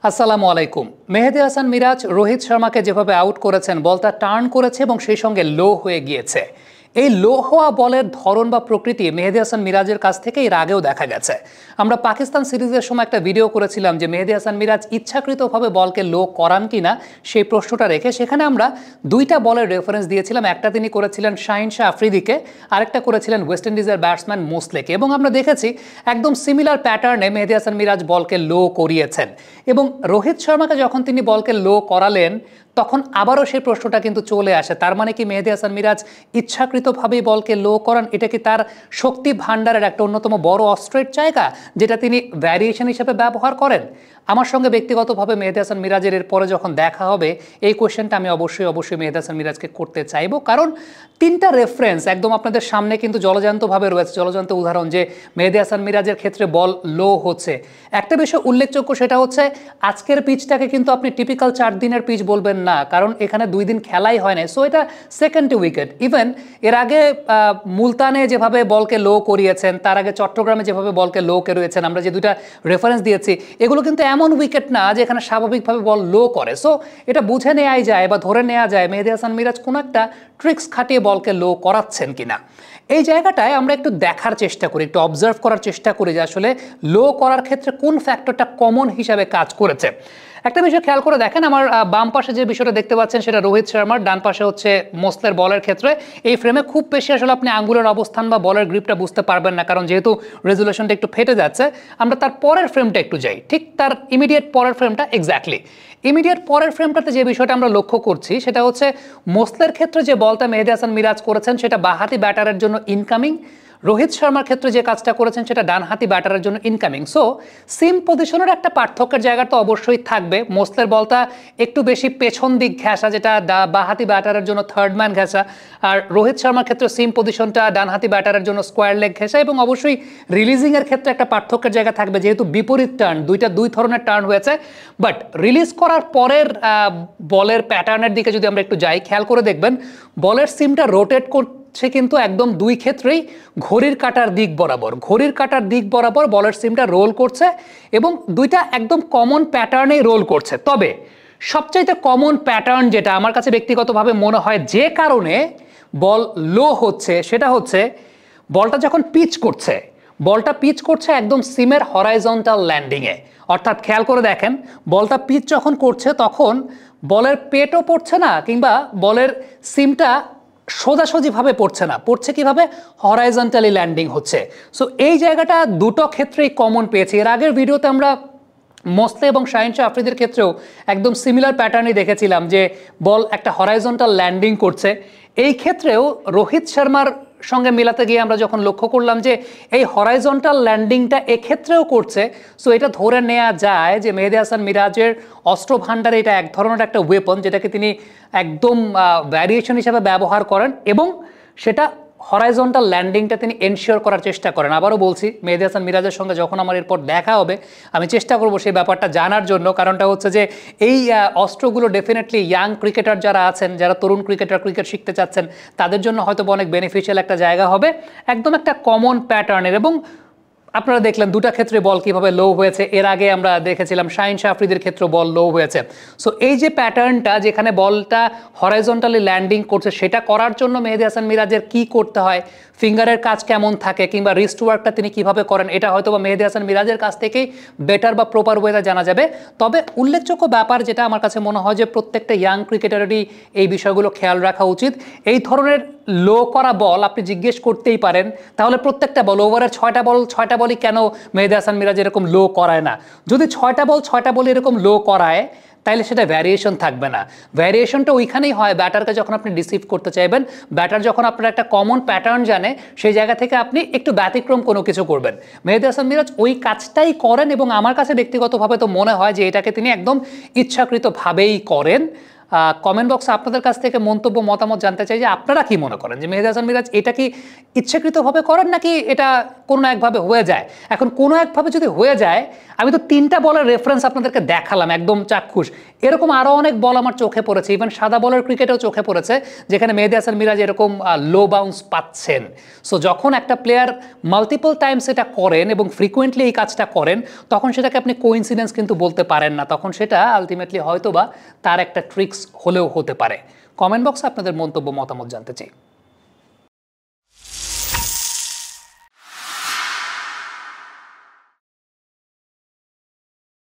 আসসালামু আলাইকুম। মেহেদী হাসান মিরাজ রোহিত শর্মাকে যেভাবে আউট করেছেন, বলটা টার্ন করেছে এবং সেই সঙ্গে লো হয়ে গিয়েছে। এই লো হওয়া বলের ধরন বা প্রকৃতি মেহেদী হাসান মিরাজের কাছ থেকে এর আগেও দেখা গেছে। আমরা পাকিস্তান সিরিজের সময় একটা ভিডিও করেছিলাম যে মেহেদী হাসান মিরাজ ইচ্ছাকৃতভাবে বলকে লো করান কিনা সেই প্রশ্নটা রেখে, সেখানে আমরা দুইটা বলের রেফারেন্স দিয়েছিলাম। একটা তিনি করেছিলেন শাহিন শাহ আফ্রিদিকে, আরেকটা করেছিলেন ওয়েস্ট ইন্ডিজের ব্যাটসম্যান মোসলেকে, এবং আমরা দেখেছি একদম সিমিলার প্যাটার্নে মেহেদী হাসান মিরাজ বলকে লো করিয়েছেন। এবং রোহিত শর্মাকে যখন তিনি বলকে লো করালেন তখন আবারও সেই প্রশ্নটা কিন্তু চলে আসে, তার মানে কি মেহেদী হাসান মিরাজ ইচ্ছাকৃতভাবেই বলকে লো করান? এটা কি তার শক্তি ভাণ্ডারের একটা অন্যতম বড় অস্ত্রের জায়গা যেটা তিনি ভ্যারিয়েশন হিসেবে ব্যবহার করেন? আমার সঙ্গে ব্যক্তিগতভাবে মেহেদী হাসান মিরাজের এরপরে যখন দেখা হবে এই কোয়েশ্চেনটা আমি অবশ্যই মেহেদী হাসান মিরাজকে করতে চাইবো, কারণ তিনটা রেফারেন্স একদম আপনাদের সামনে কিন্তু জলজান্তভাবে রয়েছে, জলজান্ত উদাহরণ যে মেহেদী হাসান মিরাজের ক্ষেত্রে বল লো হচ্ছে। একটা বিষয় উল্লেখযোগ্য, সেটা হচ্ছে আজকের পিচটাকে কিন্তু আপনি টিপিক্যাল 4 দিনের পিচ বলবেন না, কারণ এখানে 2 দিন খেলাই হয় না। সো এটা সেকেন্ড উইকেট। ইভেন এর আগে মুলতানে যেভাবে বলকে লো করিয়েছেন, তার আগে চট্টগ্রামে যেভাবে বলকে লো করিয়েছেন, আমরা যে দুইটা রেফারেন্স দিয়েছি এগুলো কিন্তু এমন উইকেট না যে এখানে স্বাভাবিকভাবে বল লো করে। সো এটা বুঝে নেওয়াই যায় বা ধরে নেওয়া যায় মেহেদী হাসান মিরাজ কোনো একটা ট্রিক্স খাটিয়ে বলকে লো করাচ্ছেন কিনা। এই জায়গাটায় আমরা একটু দেখার চেষ্টা করি, একটু অবজার্ভ করার চেষ্টা করি যে আসলে লো করার ক্ষেত্রে কোন ফ্যাক্টরটা কমন হিসাবে কাজ করেছে। একটা বিষয় খেয়াল করে দেখেন, আমার বাম পাশে যে বিষয়টা দেখতে পাচ্ছেন সেটা রোহিত শর্মার, ডান পাশে হচ্ছে মোসলের বলের ক্ষেত্রে। এই ফ্রেমে খুব বেশি আসলে আপনি আঙ্গুলের অবস্থান বা বলের গ্রিপটা বুঝতে পারবেন না, কারণ যেহেতু রেজুলেশনটা একটু ফেটে যাচ্ছে। আমরা তার পরের ফ্রেমটা একটু যাই, ঠিক তার ইমিডিয়েট পরের ফ্রেমটা, এক্স্যাক্টলি ইমিডিয়েট পরের ফ্রেমটাতে যে বিষয়টা আমরা লক্ষ্য করছি সেটা হচ্ছে মোসলের ক্ষেত্রে যে বলটা মেহেদী হাসান মিরাজ করেছেন সেটা বাঁহাতি ব্যাটারের জন্য ইনকামিং। রোহিত শর্মার ক্ষেত্রে যে কাজটা করেছেন সেটা ডানহাতি ব্যাটারের জন্য ইনকামিং। সো সিম পজিশনের একটা পার্থক্যের জায়গা তো অবশ্যই থাকবে। মোসলের বলটা একটু বেশি পেছন দিক ঘেঁষা, যেটা বাঁহাতি ব্যাটারের জন্য থার্ড ম্যান ঘেঁষা, আর রোহিত শর্মার ক্ষেত্রে সিম পজিশনটা ডানহাতি ব্যাটারের জন্য স্কোয়ার লেগ ঘেঁষা। এবং অবশ্যই রিলিজিংয়ের ক্ষেত্রে একটা পার্থক্যের জায়গা থাকবে, যেহেতু বিপরীত টার্ন, দুই ধরনের টার্ন হয়েছে। বাট রিলিজ করার পরের বলের প্যাটার্নের দিকে যদি আমরা একটু যাই, খেয়াল করে দেখবেন বলের সিমটা রোটেট সে কিন্তু একদম দুই ক্ষেত্রেই ঘড়ির কাঁটার দিক বরাবর বলের সিমটা রোল করছে, এবং দুইটা একদম কমন প্যাটার্নেই রোল করছে। তবে সবচাইতে কমন প্যাটার্ন যেটা আমার কাছে ব্যক্তিগতভাবে মনে হয় যে কারণে বল লো হচ্ছে, সেটা হচ্ছে বলটা যখন বলটা পিচ করছে একদম সিমের হরাইজন্টাল ল্যান্ডিংয়ে। অর্থাৎ খেয়াল করে দেখেন, বলটা পিচ যখন করছে তখন বলের পেটও পড়ছে না, কিংবা বলের সিমটা সোজাসুজিভাবে পড়ছে কিভাবে, হরাইজন্টালি ল্যান্ডিং হচ্ছে। সো এই জায়গাটা দুটো ক্ষেত্রেই কমন পেয়েছি। এর আগের ভিডিওতে আমরা মোসলে এবং শাহিন শাহ আফ্রিদির ক্ষেত্রেও একদম সিমিলার প্যাটার্নই দেখেছিলাম যে বল একটা হরাইজন্টাল ল্যান্ডিং করছে। এই ক্ষেত্রেও রোহিত শর্মার সঙ্গে মেলাতে গিয়ে আমরা যখন লক্ষ্য করলাম যে এই হরাইজন্টাল ল্যান্ডিংটা এক্ষেত্রেও করছে, সো এটা ধরে নেওয়া যায় যে মেহেদী হাসান মিরাজের অস্ত্র ভাণ্ডারে এটা এক ধরনের একটা ওয়েপন, যেটাকে তিনি একদম ভ্যারিয়েশন হিসেবে ব্যবহার করেন, এবং সেটা হরাইজন্টাল ল্যান্ডিংটা তিনি এনশিওর করার চেষ্টা করেন। আবারও বলছি, মেহেদী হাসান মিরাজের সঙ্গে যখন আমার এরপর দেখা হবে আমি চেষ্টা করব সেই ব্যাপারটা জানার জন্য। কারণটা হচ্ছে যে এই অস্ত্রগুলো ডেফিনেটলি ইয়াং ক্রিকেটার যারা আছেন, যারা তরুণ ক্রিকেট শিখতে চাচ্ছেন, তাদের জন্য হয়তো অনেক বেনিফিশিয়াল একটা জায়গা হবে, একদম একটা কমন প্যাটার্নের। এবং আপনারা দেখলেন দুটা ক্ষেত্রে বল কিভাবে লো হয়েছে। এর আগে আমরা দেখেছিলাম শাহিন শাহ আফ্রিদির ক্ষেত্রে বল লো হয়েছে। সো এই যে প্যাটার্নটা, যেখানে বলটা হরাইজন্টালি ল্যান্ডিং করছে, সেটা করার জন্য মেহেদী হাসান মিরাজের কি করতে হয়, ফিঙ্গারের কাজ কেমন থাকে, কিংবা রিস্ট ওয়ার্কটা তিনি কিভাবে করেন, এটা হয়তো বা মেহেদী হাসান মিরাজের কাছ থেকেই বেটার বা প্রপার ওয়েতে জানা যাবে। তবে উল্লেখযোগ্য ব্যাপার যেটা আমার কাছে মনে হয় যে প্রত্যেকটা ইয়াং ক্রিকেটারেরই এই বিষয়গুলো খেয়াল রাখা উচিত। এই ধরনের লো করা বল আপনি জিজ্ঞেস করতেই পারেন, তাহলে প্রত্যেকটা বল, ওভারের 6টা বলই কেন মেহেদী হাসান মিরাজ এরকম লো করায় না? যদি 6টা বল এরকম লো করায় তাইলে সেটা ভ্যারিয়েশন থাকবে না। ভ্যারিয়েশনটা ওইখানেই হয় ব্যাটারকে যখন আপনি ডিসিভ করতে চাইবেন, ব্যাটার যখন আপনার একটা কমন প্যাটার্ন জানে, সেই জায়গা থেকে আপনি একটু ব্যতিক্রম কোনো কিছু করবেন। মেহেদী হাসান মিরাজ ওই কাজটাই করেন, এবং আমার কাছে ব্যক্তিগতভাবে তো মনে হয় যে এটাকে তিনি একদম ইচ্ছাকৃতভাবেই করেন। কমেন্ট বক্সে আপনাদের কাছ থেকে মন্তব্য মতামত জানতে চাই যে আপনারা কি মনে করেন যে মেহেদী হাসান মিরাজ এটা কি ইচ্ছাকৃতভাবে করেন নাকি এটা কোনো না একভাবে হয়ে যায়। এখন কোনো একভাবে যদি হয়ে যায়, আমি তো 3টা বলের রেফারেন্স আপনাদেরকে দেখালাম একদম চাক্ষুষ, এরকম আরও অনেক বল আমার চোখে পড়েছে, ইভেন সাদা বলের ক্রিকেটেও চোখে পড়েছে যেখানে মেহেদী হাসান মিরাজ এরকম লো বাউন্স পাচ্ছেন। সো যখন একটা প্লেয়ার মাল্টিপল টাইমস এটা করেন এবং ফ্রিকুয়েন্টলি এই কাজটা করেন, তখন সেটাকে আপনি কোইন্সিডেন্স কিন্তু বলতে পারেন না, তখন সেটা আলটিমেটলি হয়তোবা তার একটা ট্রিক্স হলেও হতে পারে। কমেন্ট বক্সে আপনাদের মন্তব্য মতামত জানতে চাই।